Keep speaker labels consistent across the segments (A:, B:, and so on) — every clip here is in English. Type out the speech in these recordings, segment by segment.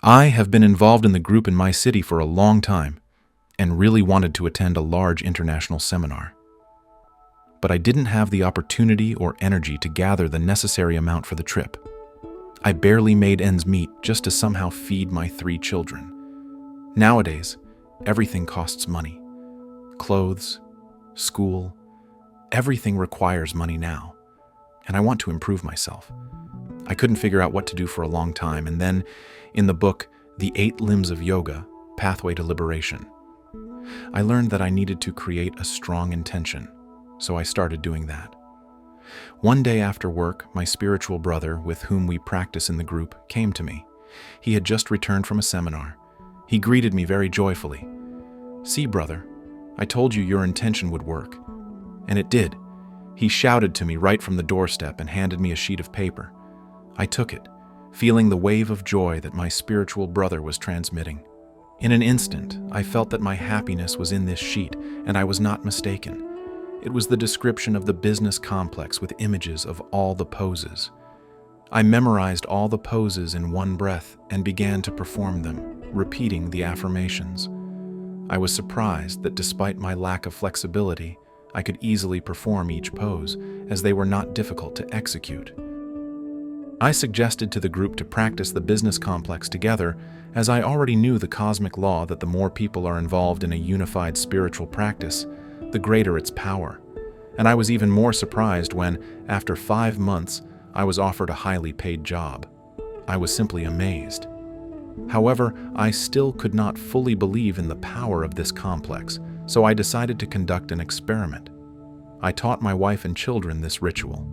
A: I have been involved in the group in my city for a long time and really wanted to attend a large international seminar. But I didn't have the opportunity or energy to gather the necessary amount for the trip. I barely made ends meet just to somehow feed my 3 children. Nowadays, everything costs money. Clothes, school, everything requires money now, and I want to improve myself. I couldn't figure out what to do for a long time, and then, in the book, The 8 Limbs of Yoga, Pathway to Liberation, I learned that I needed to create a strong intention, so I started doing that. One day after work, my spiritual brother, with whom we practice in the group, came to me. He had just returned from a seminar. He greeted me very joyfully. "See, brother, I told you your intention would work." And it did. He shouted to me right from the doorstep and handed me a sheet of paper. I took it, feeling the wave of joy that my spiritual brother was transmitting. In an instant, I felt that my happiness was in this sheet, and I was not mistaken. It was the description of the business complex with images of all the poses. I memorized all the poses in one breath and began to perform them, repeating the affirmations. I was surprised that despite my lack of flexibility, I could easily perform each pose, as they were not difficult to execute. I suggested to the group to practice the business complex together, as I already knew the cosmic law that the more people are involved in a unified spiritual practice, the greater its power. And I was even more surprised when, after 5 months, I was offered a highly paid job. I was simply amazed. However, I still could not fully believe in the power of this complex, so I decided to conduct an experiment. I taught my wife and children this ritual.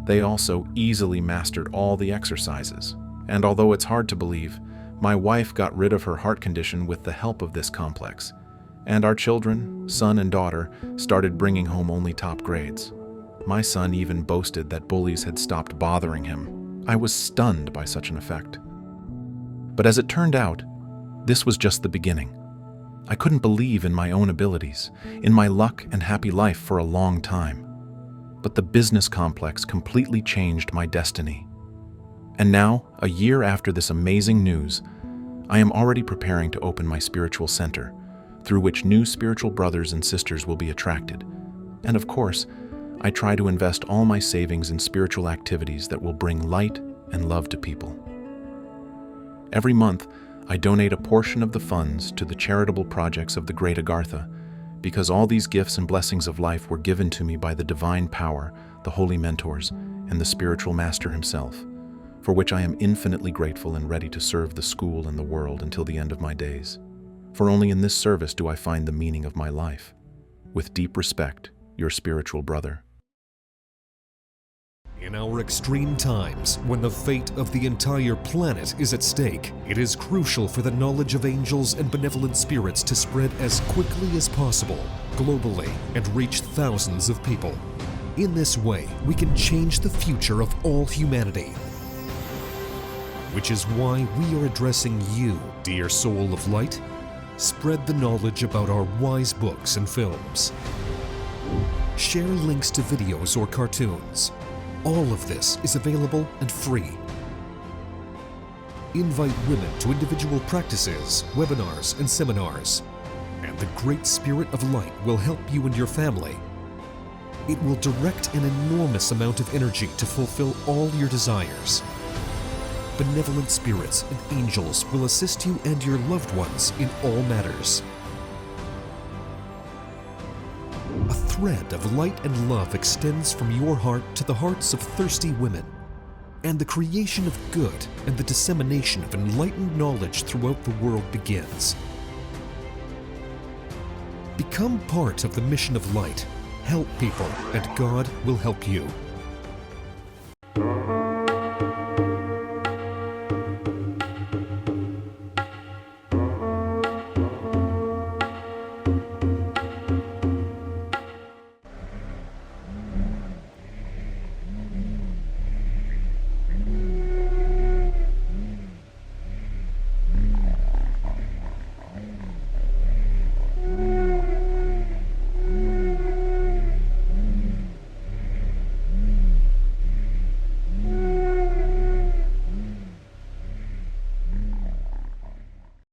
A: They also easily mastered all the exercises, and although it's hard to believe, my wife got rid of her heart condition with the help of this complex, and our children, son and daughter, started bringing home only top grades. My son even boasted that bullies had stopped bothering him. I was stunned by such an effect. But as it turned out, this was just the beginning. I couldn't believe in my own abilities, in my luck and happy life for a long time. But the business complex completely changed my destiny. And now, a year after this amazing news, I am already preparing to open my spiritual center, through which new spiritual brothers and sisters will be attracted. And of course, I try to invest all my savings in spiritual activities that will bring light and love to people. Every month, I donate a portion of the funds to the charitable projects of the Great Agartha, because all these gifts and blessings of life were given to me by the divine power, the holy mentors, and the spiritual master himself, for which I am infinitely grateful and ready to serve the school and the world until the end of my days. For only in this service do I find the meaning of my life. With deep respect, your spiritual brother.
B: In our extreme times, when the fate of the entire planet is at stake, it is crucial for the knowledge of angels and benevolent spirits to spread as quickly as possible, globally, and reach thousands of people. In this way, we can change the future of all humanity. Which is why we are addressing you, dear soul of light. Spread the knowledge about our wise books and films. Share links to videos or cartoons. All of this is available and free. Invite women to individual practices, webinars, and seminars. And the Great Spirit of Light will help you and your family. It will direct an enormous amount of energy to fulfill all your desires. Benevolent spirits and angels will assist you and your loved ones in all matters. A thread of light and love extends from your heart to the hearts of thirsty women, and the creation of good and the dissemination of enlightened knowledge throughout the world begins. Become part of the mission of light. Help people, and God will help you.